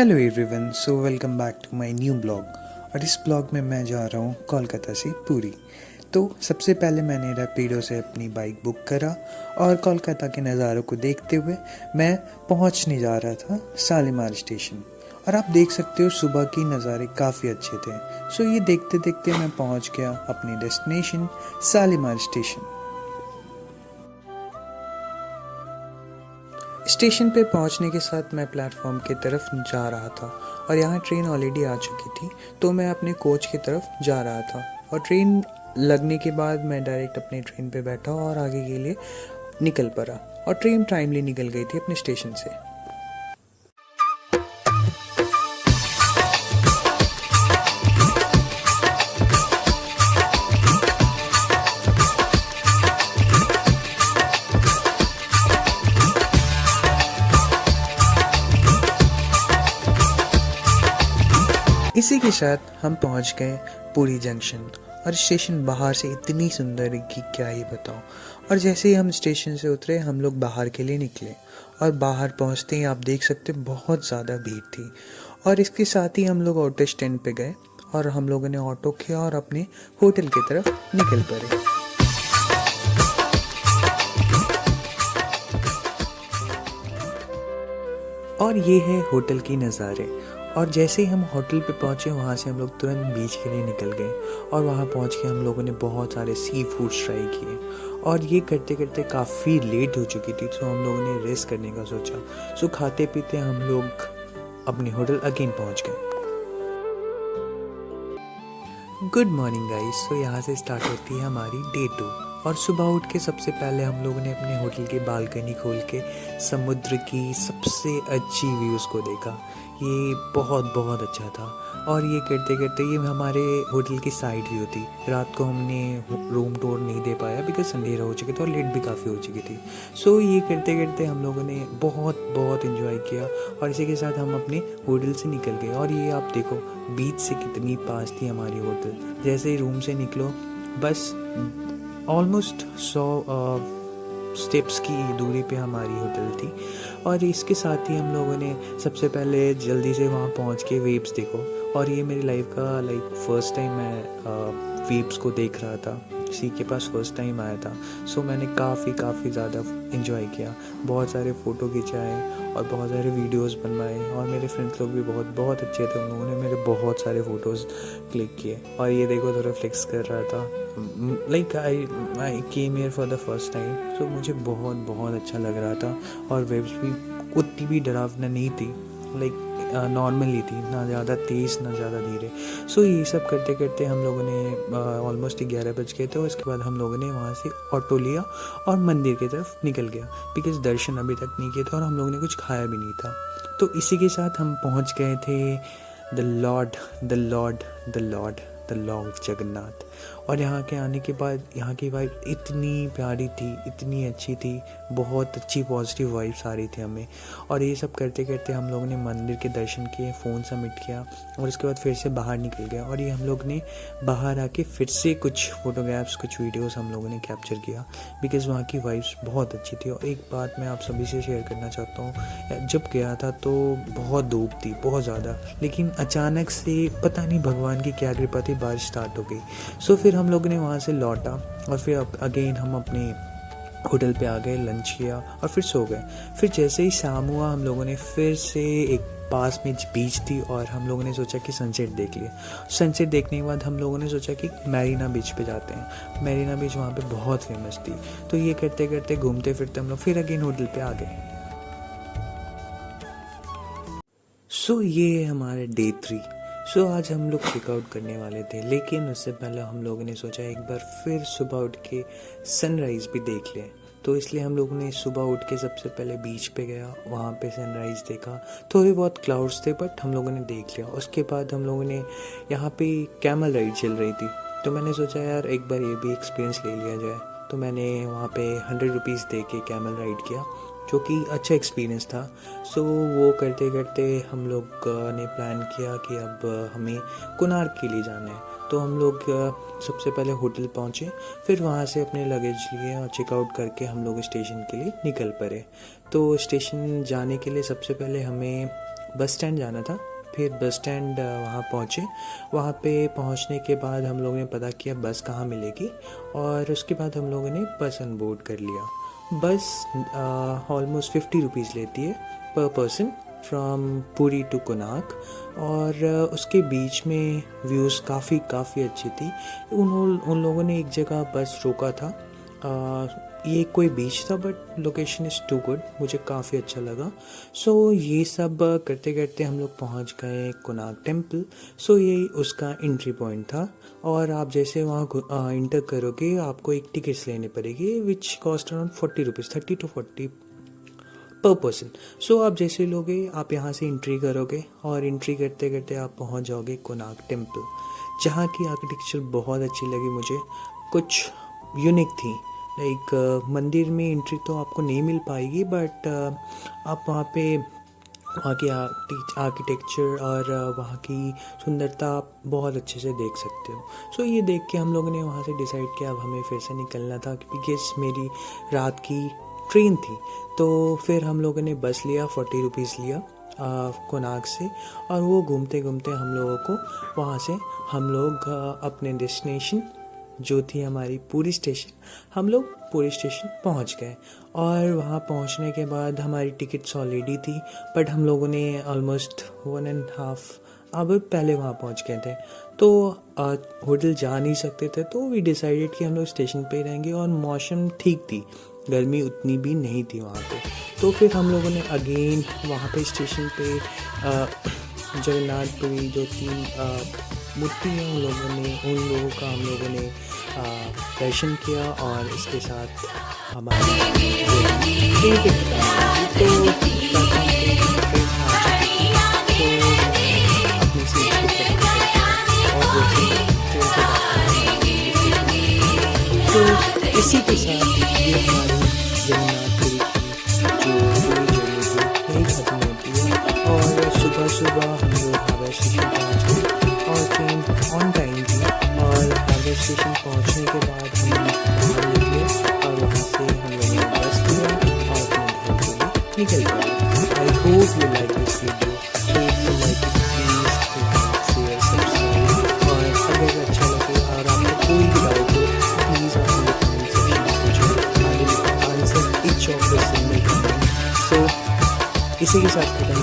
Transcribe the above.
Hello everyone, so welcome back to my new blog. और इस blog में मैं जा रहा हूँ कोलकाता से पुरी। तो सबसे पहले मैंने रैपिडो से अपनी बाइक बुक करा और कोलकाता के नज़ारों को देखते हुए मैं पहुँचने जा रहा था शालीमार स्टेशन। और आप देख सकते हो सुबह की नज़ारे काफ़ी अच्छे थे। सो ये देखते देखते मैं पहुँच गया अपनी डेस्टिनेशन शालीमार स्टेशन। स्टेशन पे पहुंचने के साथ मैं प्लेटफॉर्म की तरफ जा रहा था और यहाँ ट्रेन ऑलरेडी आ चुकी थी, तो मैं अपने कोच की तरफ जा रहा था। और ट्रेन लगने के बाद मैं डायरेक्ट अपने ट्रेन पे बैठा और आगे के लिए निकल पड़ा। और ट्रेन टाइमली निकल गई थी अपने स्टेशन से। इसी के साथ हम पहुंच गए पुरी जंक्शन। और स्टेशन बाहर से इतनी सुंदर है कि क्या ही बताऊं। और जैसे ही हम स्टेशन से उतरे हम लोग बाहर के लिए निकले और बाहर पहुंचते ही आप देख सकते बहुत ज़्यादा भीड़ थी। और इसके साथ ही हम लोग ऑटो स्टैंड पे गए और हम लोगों ने ऑटो किया और अपने होटल की तरफ निकल पड़े। और ये है होटल की नज़ारे। और जैसे ही हम होटल पे पहुँचे वहाँ से हम लोग तुरंत बीच के लिए निकल गए। और वहाँ पहुँच के हम लोगों ने बहुत सारे सी फूड्स ट्राई किए। और ये करते करते काफ़ी लेट हो चुकी थी, तो हम लोगों ने रेस्ट करने का सोचा। सो खाते पीते हम लोग अपने होटल अगेन पहुँच गए। Good morning guys. सो यहाँ से स्टार्ट होती है हमारी डे 2। और सुबह उठ के सबसे पहले हम लोगों ने अपने होटल की बालकनी खोल के समुद्र की सबसे अच्छी व्यूज़ को देखा। ये बहुत बहुत अच्छा था। और ये करते करते ये हमारे होटल की साइड व्यू थी। रात को हमने रूम टूर नहीं दे पाया बिकॉज अंधेरा हो चुकी थी और लेट भी काफ़ी हो चुकी थी। सो ये करते करते हम लोगों ने बहुत बहुत इन्जॉय किया और इसी के साथ हम अपने होटल से निकल गए। और ये आप देखो बीच से कितनी पास थी हमारी होटल। जैसे ही रूम से निकलो बस ऑलमोस्ट 100 स्टेप्स की दूरी पे हमारी होटल थी। और इसके साथ ही हम लोगों ने सबसे पहले जल्दी से वहाँ पहुँच के वेव्स देखो। और ये मेरी लाइफ का फर्स्ट टाइम मैं वेव्स को देख रहा था। सी के पास फर्स्ट टाइम आया था। सो मैंने काफ़ी ज़्यादा इन्जॉय किया। बहुत सारे फ़ोटो खिंचाए और बहुत सारे वीडियोस बनवाए। और मेरे फ्रेंड्स लोग भी बहुत बहुत अच्छे थे, उन लोगों ने मेरे बहुत सारे फ़ोटोज़ क्लिक किए। और ये देखो थोड़ा फ्लेक्स कर रहा था। I came here for the first time. So मुझे बहुत बहुत अच्छा लग रहा था। और वेव्स भी उतनी भी डरावना नहीं थी, नॉर्मली थी, ना ज़्यादा तेज़ ना ज़्यादा धीरे। सो ये सब करते करते हम लोगों ने ऑलमोस्ट 11 बज गए थे। और इसके बाद हम लोगों ने वहाँ से ऑटो लिया और मंदिर की तरफ निकल गया बिकॉज दर्शन अभी तक नहीं किए थे और हम लोगों ने कुछ खाया भी नहीं था। तो इसी के साथ हम पहुँच गए थे the Lord the Lord the Lord the Lord Jagannath. और यहाँ के आने के बाद यहाँ की वाइब इतनी प्यारी थी, इतनी अच्छी थी, बहुत अच्छी पॉजिटिव वाइब्स आ रही थी हमें। और ये सब करते करते हम लोगों ने मंदिर के दर्शन किए, फ़ोन सबमिट किया और उसके बाद फिर से बाहर निकल गया। और ये हम लोग ने बाहर आके फिर से कुछ फ़ोटोग्राफ्स कुछ वीडियोज़ हम लोगों ने कैप्चर किया बिकॉज़ वहाँ की वाइब्स बहुत अच्छी थी। और एक बात मैं आप सभी से शेयर करना चाहता हूँ, जब गया था तो बहुत धूप थी, बहुत ज़्यादा, लेकिन अचानक से पता नहीं भगवान की क्या कृपा थी, बारिश स्टार्ट हो गई। सो फिर हम लोगों ने वहाँ से लौटा और फिर अगेन हम अपने होटल पे आ गए, लंच किया और फिर सो गए। फिर जैसे ही शाम हुआ हम लोगों ने फिर से एक पास में बीच थी और हम लोगों ने सोचा कि सनसेट देख लिया। सनसेट देखने के बाद हम लोगों ने सोचा कि मैरीना बीच पे जाते हैं। मैरीना बीच वहाँ पे बहुत फेमस थी। तो ये करते करते घूमते फिरते हम लोग फिर अगेन होटल पे आ गए। सो ये हमारे डे 3। सो आज हम लोग चेकआउट करने वाले थे, लेकिन उससे पहले हम लोगों ने सोचा एक बार फिर सुबह उठ के सनराइज़ भी देख लें। तो इसलिए हम लोगों ने सुबह उठ के सबसे पहले बीच पे गया, वहाँ पे सनराइज़ देखा। थोड़े बहुत क्लाउड्स थे बट हम लोगों ने देख लिया। उसके बाद हम लोगों ने यहाँ पे कैमल राइड चल रही थी, तो मैंने सोचा यार एक बार ये भी एक्सपीरियंस ले लिया जाए। तो मैंने वहाँ पे 100 रुपीज़ दे के कैमल राइड किया, जो कि अच्छा एक्सपीरियंस था। सो वो करते करते हम लोग ने प्लान किया कि अब हमें कोणार्क के लिए जाना है। तो हम लोग सबसे पहले होटल पहुँचे, फिर वहाँ से अपने लगेज लिए और चेकआउट करके हम लोग स्टेशन के लिए निकल पड़े। तो स्टेशन जाने के लिए सबसे पहले हमें बस स्टैंड जाना था। फिर बस स्टैंड वहाँ पहुँचे। वहाँ पे पहुँचने के बाद हम लोगों ने पता किया बस कहाँ मिलेगी, और उसके बाद हम लोगों ने बस अन बोर्ड कर लिया। बस ऑलमोस्ट 50 रुपीज़ लेती है पर person from Puri to Konark, और उसके बीच में व्यूज़ काफ़ी अच्छी थी। उन लोगों ने एक जगह बस रोका था। ये कोई बीच था but location is too good, मुझे काफ़ी अच्छा लगा। सो ये सब करते करते हम लोग पहुंच गए कोणार्क टेम्पल। सो ये उसका एंट्री पॉइंट था, और आप जैसे वहाँ इंटर करोगे आपको एक टिकट्स लेने पड़ेगी which cost around 40 rupees, 30 to 40 पर पर्सन। सो आप जैसे लोगे आप यहाँ से एंट्री करोगे, और एंट्री करते करते आप पहुँच जाओगे कोणार्क टेम्पल, जहाँ की आर्किटेक्चर बहुत अच्छी लगी मुझे, कुछ यूनिक थी। लाइक मंदिर में एंट्री तो आपको नहीं मिल पाएगी, बट आप वहाँ पे वहाँ की आर्किटेक्चर और वहाँ की सुंदरता आप बहुत अच्छे से देख सकते हो। सो ये देख के हम लोगों ने वहाँ से डिसाइड किया अब हमें फिर से निकलना था, क्योंकि मेरी रात की ट्रेन थी। तो फिर हम लोगों ने बस लिया, 40 रुपीज़ लिया कोणार्क से, और वो घूमते घूमते हम लोगों को वहाँ से हम लोग अपने डेस्टिनेशन जो थी हमारी पुरी स्टेशन, हम लोग पुरी स्टेशन पहुंच गए। और वहां पहुंचने के बाद हमारी टिकट्स ऑलरेडी थी, बट हम लोगों ने ऑलमोस्ट 1.5 आवर पहले वहां पहुंच गए थे, तो होटल जा नहीं सकते थे। तो वी डिसाइडेड कि हम लोग स्टेशन पे ही रहेंगे, और मौसम ठीक थी, गर्मी उतनी भी नहीं थी वहाँ पे। तो फिर हम लोगों ने अगेन वहाँ पे स्टेशन पे जगन्नाथपुरी जो 3 मूर्ति है उन लोगों का हम लोगों ने दर्शन किया, और इसके साथ हमारी अपनी सीट तो इसी के साथ ये हमारी जगन्नाथपुरी की जो पूरी जर्नी थी यही खत्म होती है। और सुबह सुबह हम लोग हावड़ा स्टेशन पहुँच गए, और ट्रेन ऑन टाइम थी। और हावड़ा स्टेशन पहुँचने के बाद हम बाहर निकले, और वहाँ से हम लोगों ने बस लिया और अपने घर के लिए निकल गए। I hope you like this video, so if you like it please like share subscribe, और अगर अच्छा लगे और आपको कोई भी डाउट हो प्लीज़ आप मुझे कमेंट सेक्शन में पूछो, I will answer each of the single comment. So इसी के साथ खत्म